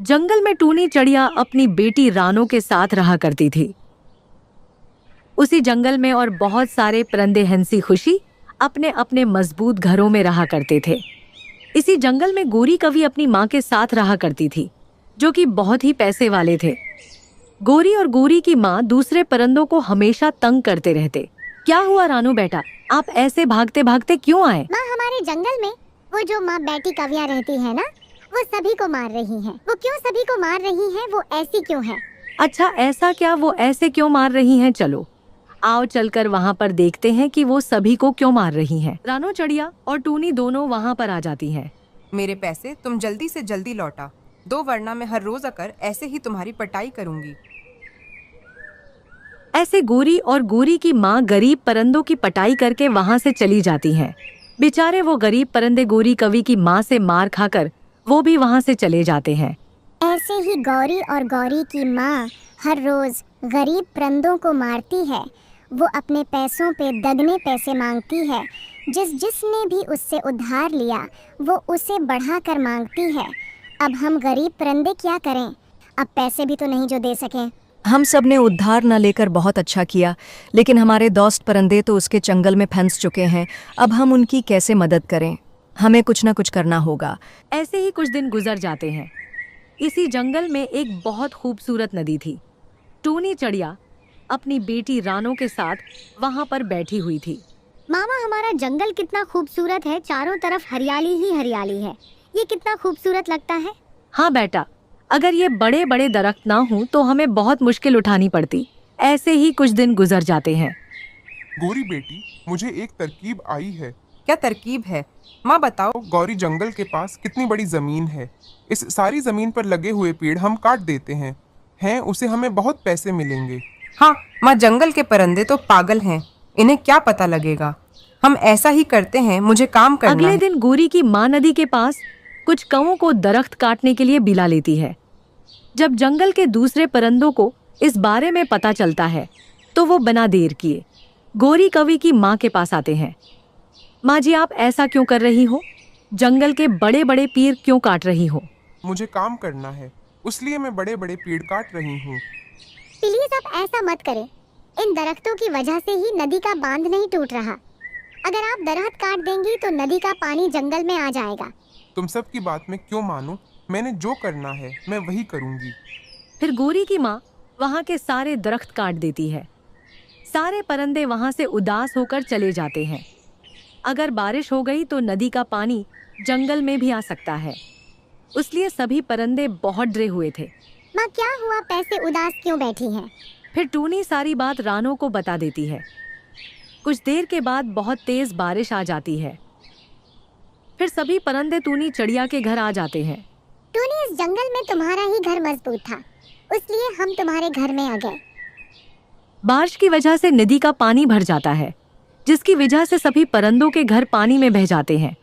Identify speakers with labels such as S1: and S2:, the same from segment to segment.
S1: जंगल में टूनी चिड़िया अपनी बेटी रानो के साथ रहा करती थी। उसी जंगल में और बहुत सारे परिंदे हंसी खुशी अपने अपने मजबूत घरों में रहा करते थे। इसी जंगल में गोरी कवि अपनी माँ के साथ रहा करती थी, जो कि बहुत ही पैसे वाले थे। गोरी और गोरी की माँ दूसरे परिंदों को हमेशा तंग करते रहते। क्या हुआ रानू बेटा, आप ऐसे भागते भागते क्यों आए?
S2: माँ, हमारे जंगल में वो जो माँ बेटी कविया रहती है ना, वो सभी को मार रही हैं। वो क्यों सभी को मार रही हैं? वो ऐसी क्यों है?
S1: अच्छा ऐसा क्या, वो ऐसे क्यों मार रही हैं? चलो आओ चलकर वहाँ पर देखते हैं कि वो सभी को क्यों मार रही हैं। रानो चिड़िया और टूनी दोनों वहाँ पर आ जाती हैं।
S3: मेरे पैसे तुम जल्दी से जल्दी लौटा दो, वरना मैं हर रोज आकर ऐसे ही तुम्हारी पिटाई करूंगी।
S1: ऐसे गोरी और गोरी की माँ गरीब परिंदों की पटाई करके वहाँ से चली जाती हैं। बेचारे वो गरीब परिंदे गोरी कवि की माँ से मार खाकर वो भी वहाँ से चले जाते हैं।
S2: ऐसे ही गौरी और गौरी की माँ हर रोज गरीब परिंदों को मारती है। वो अपने पैसों पे दगने पैसे मांगती है। जिसने भी उससे उधार लिया वो उसे बढ़ाकर मांगती है। अब हम गरीब परिंदे क्या करें? अब पैसे भी तो नहीं जो दे सकें।
S4: हम सब ने उद्धार न लेकर बहुत अच्छा किया, लेकिन हमारे दोस्त परिंदे तो उसके जंगल में फंस चुके हैं। अब हम उनकी कैसे मदद करें? हमें कुछ न कुछ करना होगा।
S1: ऐसे ही कुछ दिन गुजर जाते हैं। इसी जंगल में एक बहुत खूबसूरत नदी थी। टूनी चिड़िया अपनी बेटी रानो के साथ वहाँ पर बैठी हुई थी।
S2: मामा, हमारा जंगल कितना खूबसूरत है, चारों तरफ हरियाली ही हरियाली है। ये कितना खूबसूरत लगता है।
S1: हाँ बेटा, अगर ये बड़े बड़े दरख्त ना हों तो हमें बहुत मुश्किल उठानी पड़ती। ऐसे ही कुछ दिन गुजर जाते हैं।
S5: गोरी बेटी, मुझे एक तरकीब आई है।
S3: क्या तरकीब है माँ, बताओ।
S5: गौरी, जंगल के पास कितनी बड़ी जमीन है। इस सारी जमीन पर लगे हुए पेड़ हम काट देते हैं उसे हमें बहुत पैसे मिलेंगे।
S3: हाँ माँ, जंगल के परिंदे तो पागल हैं, इन्हें क्या पता लगेगा। हम ऐसा ही करते हैं, मुझे काम करना
S1: अगले
S3: है।
S1: दिन गोरी की माँ नदी के पास कुछ कौओं को दरख्त काटने के लिए बुला लेती है। जब जंगल के दूसरे परिंदों को इस बारे में पता चलता है तो वो बिना देर किए गोरी कवि की माँ के पास आते हैं। माँ जी, आप ऐसा क्यों कर रही हो? जंगल के बड़े बड़े पेड़ क्यों काट रही हो?
S5: मुझे काम करना है, इसलिए मैं बड़े बड़े पेड़ काट रही हूँ।
S2: प्लीज आप ऐसा मत करें। इन दरख्तों की वजह से ही नदी का बांध नहीं टूट रहा। अगर आप दरख्त काट देंगी तो नदी का पानी जंगल में आ जाएगा।
S5: तुम सब की बात में क्यों मानूं? मैंने जो करना है मैं वही करूँगी।
S1: फिर गोरी की माँ वहाँ के सारे दरख्त काट देती है। सारे परिंदे वहाँ से उदास होकर चले जाते हैं। अगर बारिश हो गई तो नदी का पानी जंगल में भी आ सकता है, इसलिए सभी परिंदे बहुत डरे हुए थे।
S2: माँ, क्या हुआ? पैसे उदास क्यों बैठी हैं?
S1: फिर टूनी सारी बात रानो को बता देती है। कुछ देर के बाद बहुत तेज बारिश आ जाती है। फिर सभी परिंदे टूनी चिड़िया के घर आ जाते हैं।
S2: टूनी, इस जंगल में तुम्हारा ही घर मजबूत था, इसलिए हम तुम्हारे घर में आ गए।
S1: बारिश की वजह से नदी का पानी भर जाता है, जिसकी वजह से सभी परिंदों के घर पानी में बह जाते हैं।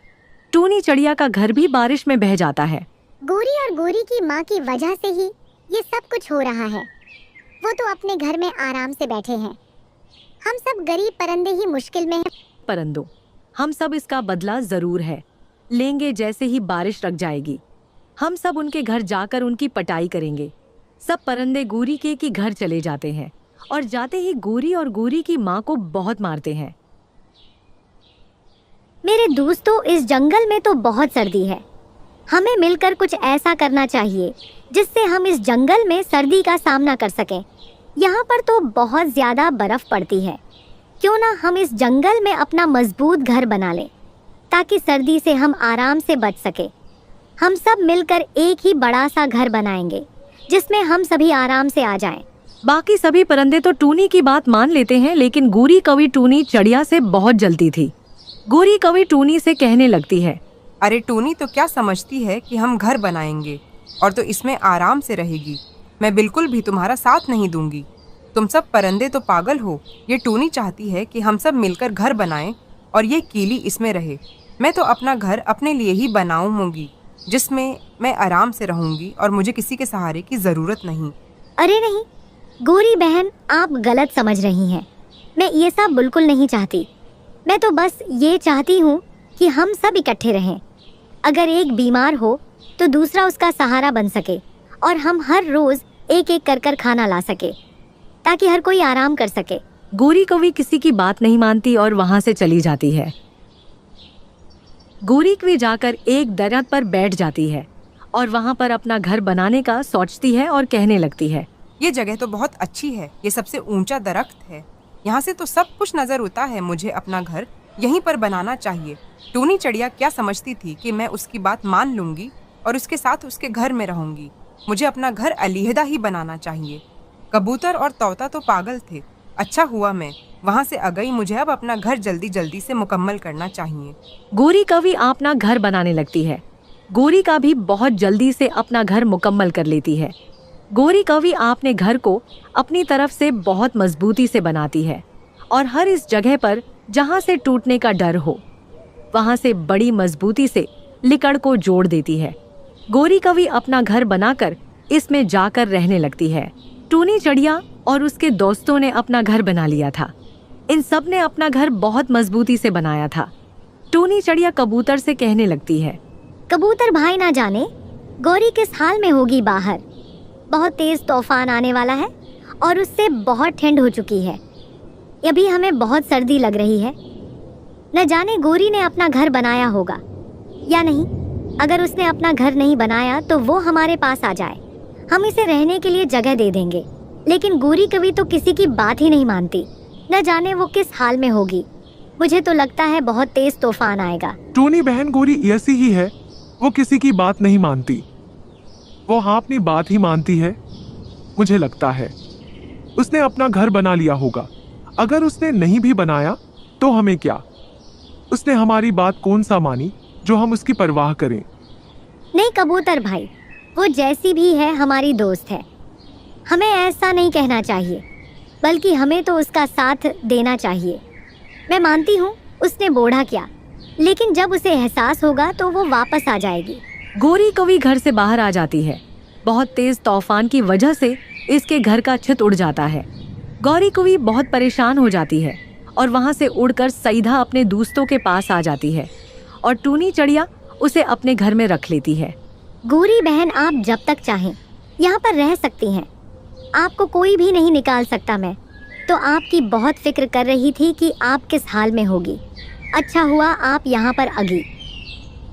S1: टूनी चिड़िया का घर भी बारिश में बह जाता है।
S2: गोरी और गोरी की माँ की वजह से ही ये सब कुछ हो रहा है। वो तो अपने घर में आराम से बैठे हैं। हम सब गरीब परिंदे ही मुश्किल में हैं।
S1: परिंदों, हम सब इसका बदला जरूर है लेंगे। जैसे ही बारिश रुक जाएगी हम सब उनके घर जाकर उनकी पटाई करेंगे। सब परिंदे गोरी के घर चले जाते हैं और जाते ही गोरी और गोरी की माँ को बहुत मारते हैं।
S2: मेरे दोस्तों, इस जंगल में तो बहुत सर्दी है। हमें मिलकर कुछ ऐसा करना चाहिए जिससे हम इस जंगल में सर्दी का सामना कर सकें। यहाँ पर तो बहुत ज़्यादा बर्फ़ पड़ती है। क्यों ना हम इस जंगल में अपना मजबूत घर बना लें, ताकि सर्दी से हम आराम से बच सके। हम सब मिलकर एक ही बड़ा सा घर बनाएंगे जिसमें हम सभी आराम से आ जाएं।
S1: बाकी सभी परिंदे तो टूनी की बात मान लेते हैं, लेकिन गोरी कवि टूनी चिड़िया से बहुत जलती थी। गोरी कवि टूनी से कहने लगती है,
S3: अरे टूनी तो क्या समझती है कि हम घर बनाएंगे और तो इसमें आराम से रहेगी। मैं बिल्कुल भी तुम्हारा साथ नहीं दूंगी। तुम सब परिंदे तो पागल हो। ये टूनी चाहती है कि हम सब मिलकर घर बनाएं और ये कीली इसमें रहे। मैं तो अपना घर अपने लिए ही बनाऊंगी, जिसमें मैं आराम से रहूंगी और मुझे किसी के सहारे की ज़रूरत नहीं।
S2: अरे नहीं गोरी बहन, आप गलत समझ रही हैं। मैं ये सब बिल्कुल नहीं चाहती। मैं तो बस ये चाहती हूँ कि हम सब इकट्ठे रहें। अगर एक बीमार हो तो दूसरा उसका सहारा बन सके और हम हर रोज एक एक कर खाना ला सके ताकि हर कोई आराम कर सके।
S1: गोरी कौवी किसी की बात नहीं मानती और वहां से चली जाती है। गोरी कौवी जाकर एक दरख्त पर बैठ जाती है और वहां पर अपना घर बनाने का सोचती है और कहने लगती है,
S3: ये जगह तो बहुत अच्छी है, ये सबसे ऊंचा दरख्त है, यहाँ से तो सब कुछ नजर आता है। मुझे अपना घर यहीं पर बनाना चाहिए। टूनी चिड़िया क्या समझती थी कि मैं उसकी बात मान लूंगी और उसके साथ उसके घर में रहूंगी। मुझे अपना घर अलहदा ही बनाना चाहिए। कबूतर और तोता तो पागल थे। अच्छा हुआ मैं वहाँ से आ गई। मुझे अब अपना घर जल्दी जल्दी से मुकम्मल करना चाहिए।
S1: गोरी कौवी अपना घर बनाने लगती है। गोरी का भी बहुत जल्दी से अपना घर मुकम्मल कर लेती है। गोरी कौवी अपने घर को अपनी तरफ से बहुत मजबूती से बनाती है और हर इस जगह पर जहाँ से टूटने का डर हो वहाँ से बड़ी मजबूती से लिकड़ को जोड़ देती है। गोरी कौवी अपना घर बनाकर इसमें जाकर रहने लगती है। टूनी चिड़िया और उसके दोस्तों ने अपना घर बना लिया था। इन सब ने अपना घर बहुत मजबूती से बनाया था। टूनी चिड़िया कबूतर से कहने लगती है,
S2: कबूतर भाई ना जाने गौरी किस हाल में होगी बाहर। बहुत तेज तूफान आने वाला है और उससे बहुत ठंड हो चुकी है। अभी हमें बहुत सर्दी लग रही है। न जाने गोरी ने अपना घर बनाया होगा या नहीं। अगर उसने अपना घर नहीं बनाया तो वो हमारे पास आ जाए, हम इसे रहने के लिए जगह दे देंगे। लेकिन गोरी कभी तो किसी की बात ही नहीं मानती। न जाने वो किस हाल में होगी। मुझे तो लगता है बहुत तेज तूफान आएगा।
S6: टूनी बहन गोरी ऐसी ही है, वो किसी की बात नहीं मानती। वो हाँ अपनी बात ही मानती है। मुझे लगता है उसने अपना घर बना लिया होगा। अगर उसने नहीं भी बनाया तो हमें क्या, उसने हमारी बात कौन सा मानी जो हम उसकी परवाह करें।
S2: नहीं कबूतर भाई, वो जैसी भी है हमारी दोस्त है। हमें ऐसा नहीं कहना चाहिए, बल्कि हमें तो उसका साथ देना चाहिए। मैं मानती हूँ उसने बूढ़ा किया, लेकिन जब उसे एहसास होगा तो वो वापस आ जाएगी।
S1: गोरी कौवी घर से बाहर आ जाती है। बहुत तेज तूफान की वजह से इसके घर का छत उड़ जाता है। गोरी कौवी बहुत परेशान हो जाती है और वहां से उड़कर सीधा अपने दोस्तों के पास आ जाती है और टूनी चिड़िया उसे अपने घर में रख लेती है।
S2: गोरी बहन, आप जब तक चाहें यहाँ पर रह सकती हैं। आपको कोई भी नहीं निकाल सकता। मैं तो आपकी बहुत फिक्र कर रही थी कि आप किस हाल में होगी। अच्छा हुआ आप यहाँ पर आ गई।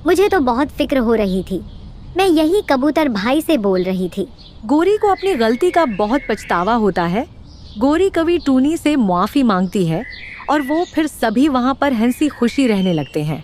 S2: मुझे तो बहुत फिक्र हो रही थी। मैं यही कबूतर भाई से बोल रही थी।
S1: गोरी को अपनी गलती का बहुत पछतावा होता है। गोरी कौवी टूनी से माफ़ी मांगती है और वो फिर सभी वहाँ पर हंसी खुशी रहने लगते हैं।